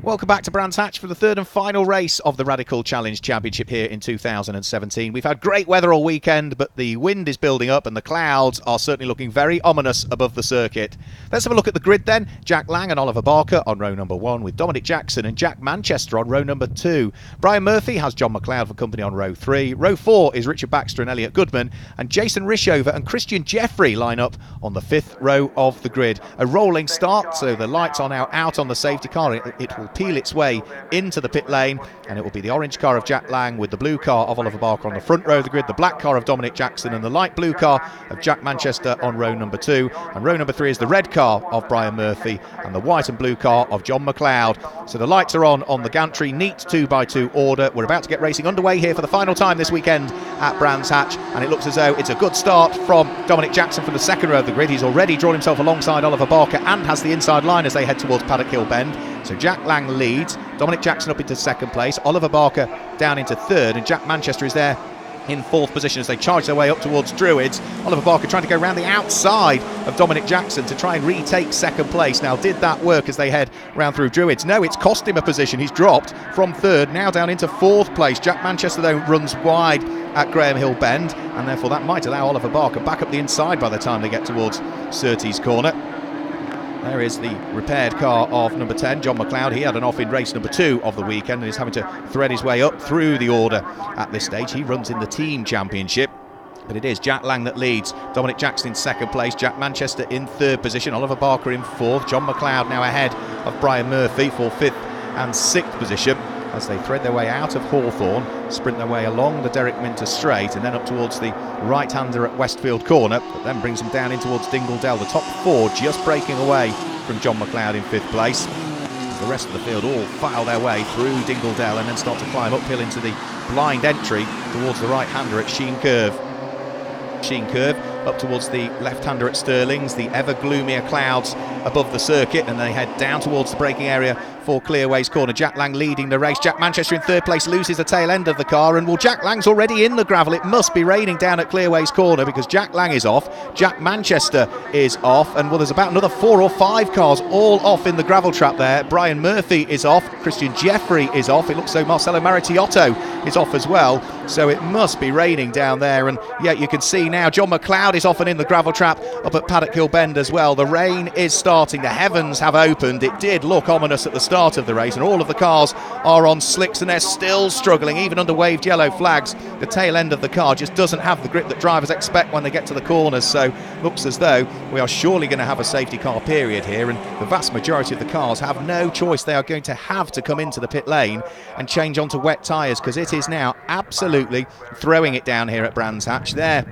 Welcome back to Brands Hatch for the third and final race of the Radical Challenge Championship here in 2017. We've had great weather all weekend, but the wind is building up and the clouds are certainly looking very ominous above the circuit. Let's have a look at the grid then. Jack Lang and Oliver Barker on row number 1, with Dominic Jackson and Jack Manchester on row number 2. Brian Murphy has John McLeod for company on row 3. Row 4 is Richard Baxter and Elliot Goodman, and Jason Rishover and Christian Jeffrey line up on the 5th row of the grid. A rolling start, so the lights are now out on the safety car. It will peel its way into the pit lane, and it will be the orange car of Jack Lang with the blue car of Oliver Barker on the front row of the grid, the black car of Dominic Jackson and the light blue car of Jack Manchester on row number 2, and row number 3 is the red car of Brian Murphy and the white and blue car of John McLeod. So the lights are on the gantry, neat 2x2 order. We're about to get racing underway here for the final time this weekend at Brands Hatch, and it looks as though it's a good start from Dominic Jackson from the second row of the grid. He's already drawn himself alongside Oliver Barker and has the inside line as they head towards Paddock Hill Bend. So Jack Lang leads, Dominic Jackson up into second place, Oliver Barker down into third, and Jack Manchester is there in fourth position as they charge their way up towards Druids. Oliver Barker trying to go round the outside of Dominic Jackson to try and retake second place. Now, did that work as they head round through Druids? No, it's cost him a position. He's dropped from third, now down into fourth place. Jack Manchester, though, runs wide at Graham Hill Bend, and therefore that might allow Oliver Barker back up the inside by the time they get towards Surtees Corner. There is the repaired car of number 10, John McLeod. He had an off in race number 2 of the weekend and is having to thread his way up through the order at this stage. He runs in the team championship. But it is Jack Lang that leads, Dominic Jackson in second place, Jack Manchester in third position, Oliver Barker in fourth, John McLeod now ahead of Brian Murphy for fifth and sixth position as they thread their way out of Hawthorne, sprint their way along the Derek Minter Straight and then up towards the right-hander at Westfield Corner, that then brings them down in towards Dingle Dell. The top 4 just breaking away from John McLeod in fifth place. The rest of the field all file their way through Dingle Dell and then start to climb uphill into the blind entry towards the right-hander at Sheen Curve. Sheen Curve up towards the left-hander at Stirling's, the ever gloomier clouds above the circuit, and they head down towards the braking area for Clearways Corner. Jack Lang leading the race. Jack Manchester in third place loses the tail end of the car, and well, Jack Lang's already in the gravel. It must be raining down at Clearways Corner because Jack Lang is off, Jack Manchester is off, and well, there's about another 4 or 5 cars all off in the gravel trap there. Brian Murphy is off, Christian Jeffrey is off, it looks so Marcelo Maritiotto is off as well, so it must be raining down there. And yeah, you can see now John McLeod is off and in the gravel trap up at Paddock Hill Bend as well. The rain is starting, the heavens have opened. It did look ominous at the start of the race, and all of the cars are on slicks and they're still struggling even under waved yellow flags. The tail end of the car just doesn't have the grip that drivers expect when they get to the corners, so looks as though we are surely going to have a safety car period here, and the vast majority of the cars have no choice. They are going to have to come into the pit lane and change onto wet tyres because it is now absolutely throwing it down here at Brands Hatch. There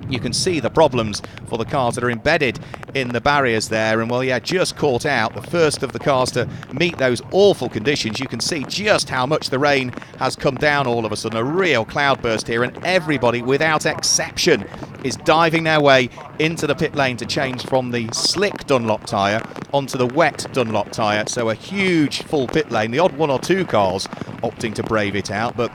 you can see the problems for the cars that are embedded in the barriers there, and well, yeah, just caught out the first of the cars to meet those awful conditions. You can see just how much the rain has come down all of a sudden, a real cloudburst here, and everybody without exception is diving their way into the pit lane to change from the slick Dunlop tyre onto the wet Dunlop tyre. So a huge full pit lane, the odd 1 or 2 cars opting to brave it out, but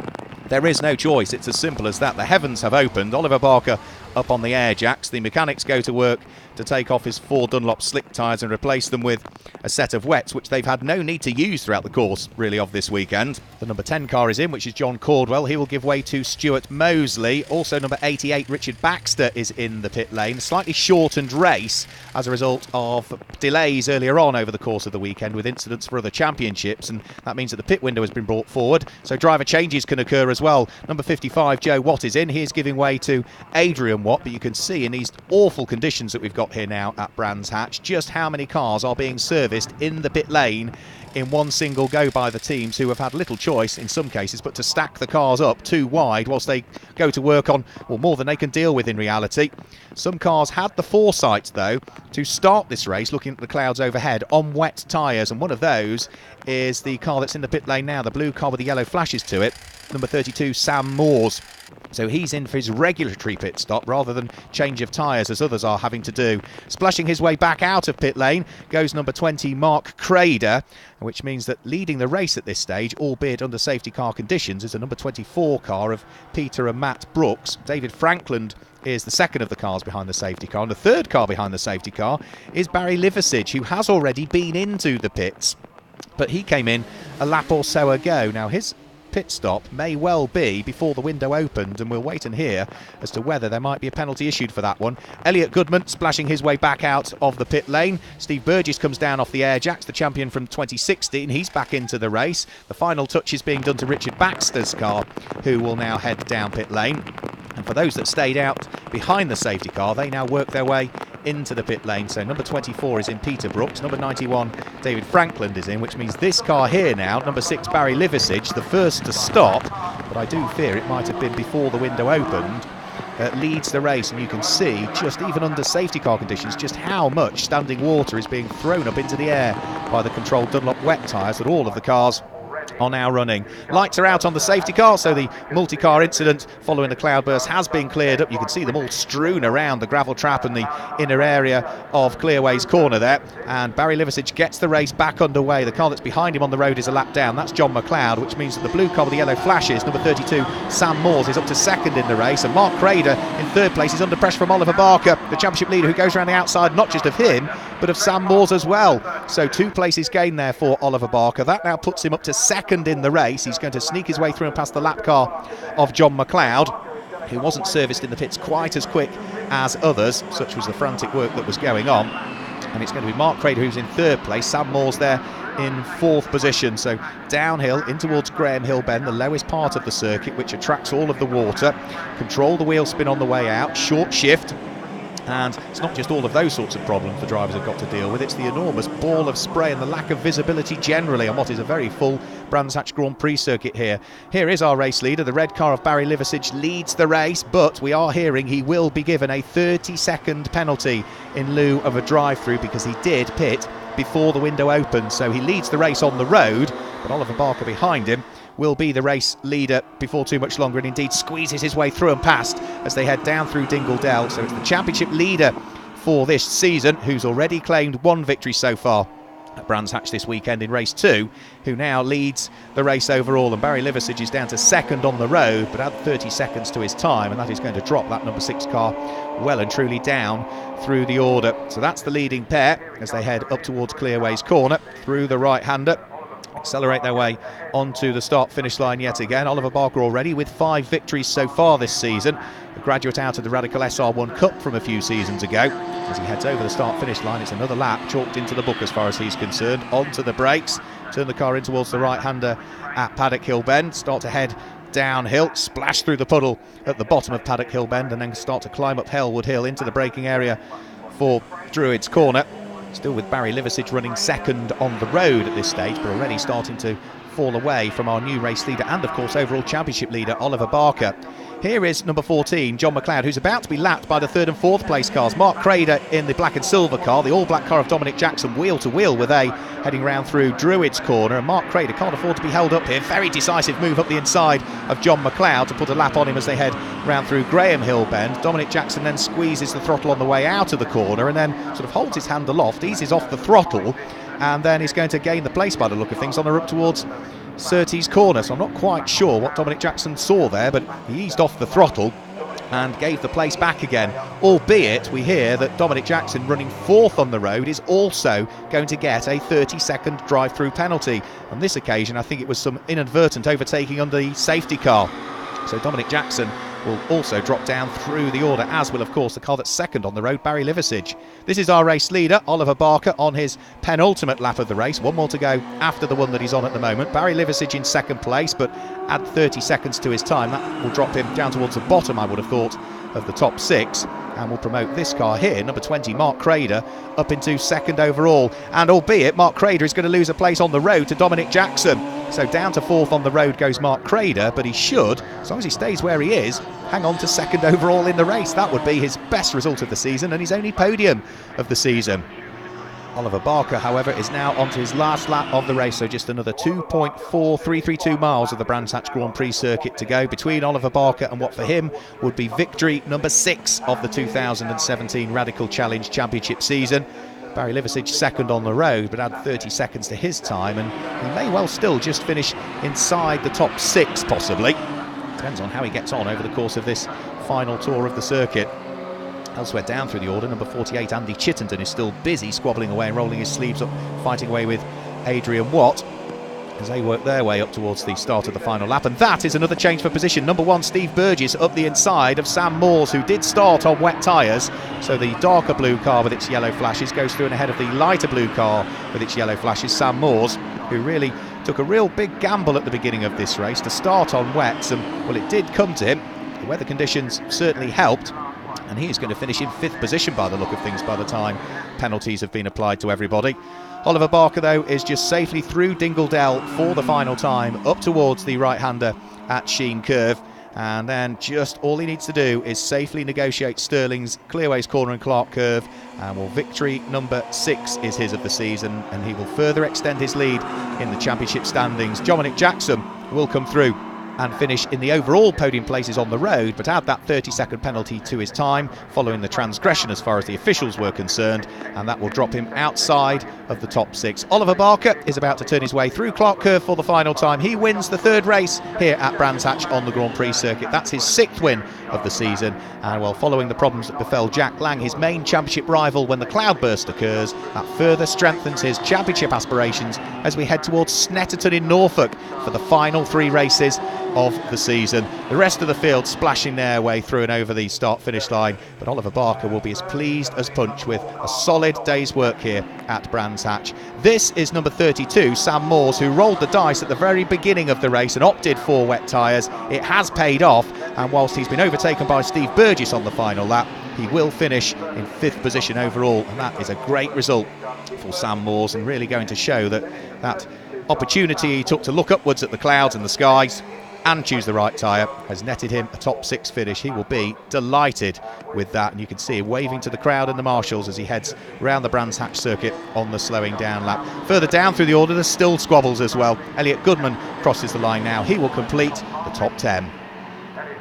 there is no choice. It's as simple as that. The heavens have opened. Oliver Barker up on the air jacks. The mechanics go to work to take off his 4 Dunlop slick tyres and replace them with a set of wets, which they've had no need to use throughout the course, really, of this weekend. The number 10 car is in, which is John Caldwell. He will give way to Stuart Mosley. Also, number 88, Richard Baxter, is in the pit lane. Slightly shortened race as a result of delays earlier on over the course of the weekend with incidents for other championships, and that means that the pit window has been brought forward, so driver changes can occur as well. Number 55, Joe Watt, is in. He is giving way to Adrian Watt, but you can see in these awful conditions that we've got here now at Brands Hatch just how many cars are being serviced in the pit lane in one single go by the teams, who have had little choice in some cases but to stack the cars up too wide whilst they go to work on, well, more than they can deal with in reality. Some cars had the foresight, though, to start this race looking at the clouds overhead on wet tyres, and one of those is the car that's in the pit lane now, the blue car with the yellow flashes to it, number 32, Sam Moores. So he's in for his regulatory pit stop rather than change of tyres as others are having to do. Splashing his way back out of pit lane goes number 20, Mark Crader, which means that leading the race at this stage, albeit under safety car conditions, is the number 24 car of Peter and Matt Brooks. David Frankland is the second of the cars behind the safety car, and the third car behind the safety car is Barry Liversidge, who has already been into the pits but he came in a lap or so ago. Now his pit stop may well be before the window opened, and we'll wait and hear as to whether there might be a penalty issued for that one. Elliot Goodman splashing his way back out of the pit lane. Steve Burgess comes down off the Airjacks, the champion from 2016. He's back into the race. The final touch is being done to Richard Baxter's car, who will now head down pit lane. And for those that stayed out behind the safety car, they now work their way into the pit lane. So number 24 is in Peter Brooks, number 91 David Frankland is in, which means this car here now, number 6 Barry Liversidge, the first to stop, but I do fear it might have been before the window opened, leads the race. And you can see, just even under safety car conditions, just how much standing water is being thrown up into the air by the controlled Dunlop wet tyres that all of the cars are now running. Lights are out on the safety car, so the multi-car incident following the cloudburst has been cleared up. You can see them all strewn around the gravel trap and the inner area of Clearways Corner there, and Barry Liversidge gets the race back underway. The car that's behind him on the road is a lap down. That's John McLeod, which means that the blue car with the yellow flashes, number 32 Sam Moores, is up to second in the race, and Mark Crader in third place is under pressure from Oliver Barker, the championship leader, who goes around the outside not just of him but of Sam Moores as well. So 2 places gained there for Oliver Barker. That now puts him up to second in the race. He's going to sneak his way through and past the lap car of John McLeod, who wasn't serviced in the pits quite as quick as others. Such was the frantic work that was going on. And it's going to be Mark Crader who's in third place, Sam Moores there in fourth position. So downhill in towards Graham Hill Bend, the lowest part of the circuit, which attracts all of the water. Control the wheel spin on the way out, short shift. And it's not just all of those sorts of problems the drivers have got to deal with, it's the enormous ball of spray and the lack of visibility generally on what is a very full Brands Hatch Grand Prix circuit here. Here is our race leader. The red car of Barry Liversidge leads the race, but we are hearing he will be given a 30-second penalty in lieu of a drive-through because he did pit before the window opened. So he leads the race on the road, but Oliver Barker behind him will be the race leader before too much longer, and indeed squeezes his way through and past as they head down through Dingle Dell. So it's the championship leader for this season, who's already claimed 1 victory so far at Brands Hatch this weekend in race 2, who now leads the race overall. And Barry Liversidge is down to second on the road, but add 30 seconds to his time, and that is going to drop that number 6 car well and truly down through the order. So that's the leading pair as they head up towards Clearways Corner through the right-hander. Accelerate their way onto the start-finish line yet again. Oliver Barker already with 5 victories so far this season. A graduate out of the Radical SR1 Cup from a few seasons ago. As he heads over the start-finish line, it's another lap chalked into the book as far as he's concerned. Onto the brakes, turn the car in towards the right-hander at Paddock Hill Bend. Start to head downhill, splash through the puddle at the bottom of Paddock Hill Bend, and then start to climb up Hellwood Hill into the braking area for Druids Corner. Still with Barry Liversidge running second on the road at this stage, but already starting to fall away from our new race leader and, of course, overall championship leader, Oliver Barker. Here is number 14, John McLeod, who's about to be lapped by the 3rd and 4th place cars. Mark Crader in the black and silver car, the all-black car of Dominic Jackson, wheel to wheel with A, heading round through Druids Corner. And Mark Crader can't afford to be held up here. Very decisive move up the inside of John McLeod to put a lap on him as they head round through Graham Hill Bend. Dominic Jackson then squeezes the throttle on the way out of the corner and then sort of holds his hand aloft, eases off the throttle, and then is going to gain the place by the look of things on the up towards Surtees Corner. So I'm not quite sure what Dominic Jackson saw there, but he eased off the throttle and gave the place back again, albeit we hear that Dominic Jackson, running 4th on the road, is also going to get a 30-second drive-through penalty. On this occasion, I think it was some inadvertent overtaking under the safety car. So Dominic Jackson will also drop down through the order, as will, of course, the car that's second on the road, Barry Liversidge. This is our race leader, Oliver Barker, on his penultimate lap of the race. 1 more to go after the one that he's on at the moment. Barry Liversidge in second place, but add 30 seconds to his time. That will drop him down towards the bottom, I would have thought, of the top 6. And will promote this car here, number 20, Mark Crader, up into second overall. And albeit Mark Crader is going to lose a place on the road to Dominic Jackson. So down to 4th on the road goes Mark Crader, but he should, as long as he stays where he is, hang on to second overall in the race. That would be his best result of the season and his only podium of the season. Oliver Barker, however, is now onto his last lap of the race, so just another 2.4332 miles of the Brands Hatch Grand Prix circuit to go between Oliver Barker and what for him would be victory number 6 of the 2017 Radical Challenge Championship season. Barry Liversidge second on the road, but add 30 seconds to his time, and he may well still just finish inside the top 6, possibly. Depends on how he gets on over the course of this final tour of the circuit. Elsewhere down through the order, number 48, Andy Chittenden, is still busy squabbling away and rolling his sleeves up, fighting away with Adrian Watt, as they work their way up towards the start of the final lap. And that is another change for position. Number 1, Steve Burgess, up the inside of Sam Moores, who did start on wet tyres. So the darker blue car with its yellow flashes goes through and ahead of the lighter blue car with its yellow flashes. Sam Moores, who really took a real big gamble at the beginning of this race to start on wets, and well, it did come to him. The weather conditions certainly helped, and he is going to finish in 5th position by the look of things by the time penalties have been applied to everybody. Oliver Barker, though, is just safely through Dingle Dell for the final time, up towards the right-hander at Sheen Curve. And then just all he needs to do is safely negotiate Sterling's Clearways Corner and Clark Curve. And well, victory number 6 is his of the season, and he will further extend his lead in the championship standings. Dominic Jackson will come through and finish in the overall podium places on the road, but add that 30-second penalty to his time following the transgression as far as the officials were concerned, and that will drop him outside of the top 6. Oliver Barker is about to turn his way through Clark Curve for the final time. He wins the 3rd race here at Brands Hatch on the Grand Prix circuit. That's his 6th win of the season, and well, following the problems that befell Jack Lang, his main championship rival, when the cloudburst occurs, that further strengthens his championship aspirations as we head towards Snetterton in Norfolk for the final 3 races of the season. The rest of the field splashing their way through and over the start-finish line, but Oliver Barker will be as pleased as punch with a solid day's work here at Brands Hatch. This is number 32, Sam Moores, who rolled the dice at the very beginning of the race and opted for wet tyres. It has paid off, and whilst he's been overtaken by Steve Burgess on the final lap, he will finish in 5th position overall, and that is a great result for Sam Moores, and really going to show that opportunity he took to look upwards at the clouds and the skies and choose the right tyre has netted him a top 6 finish. He will be delighted with that, and you can see him waving to the crowd and the marshals as he heads round the Brands Hatch circuit on the slowing down lap. Further down through the order, there's still squabbles as well. Elliot Goodman crosses the line now. He will complete the top 10.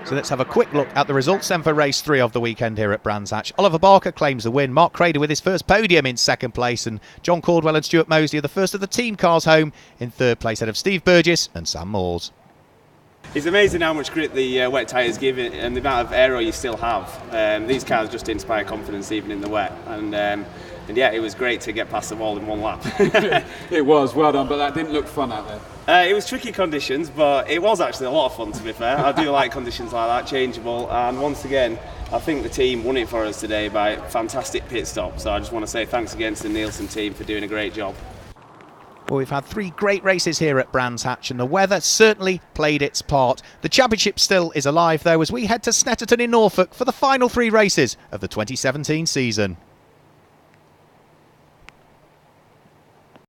So let's have a quick look at the results then for race 3 of the weekend here at Brands Hatch. Oliver Barker claims the win. Mark Crader with his first podium in 2nd place, and John Caldwell and Stuart Mosley are the first of the team cars home in 3rd place ahead of Steve Burgess and Sam Moores. It's amazing how much grip the wet tyres give it and the amount of aero you still have. These cars just inspire confidence even in the wet, and yeah, it was great to get past them all in one lap. It was, well done, but that didn't look fun out there. It was tricky conditions, but it was actually a lot of fun, to be fair. I do like conditions like that, changeable, and once again I think the team won it for us today by a fantastic pit stop, so I just want to say thanks again to the Nielsen team for doing a great job. Well, we've had 3 great races here at Brands Hatch, and the weather certainly played its part. The championship still is alive, though, as we head to Snetterton in Norfolk for the final 3 races of the 2017 season.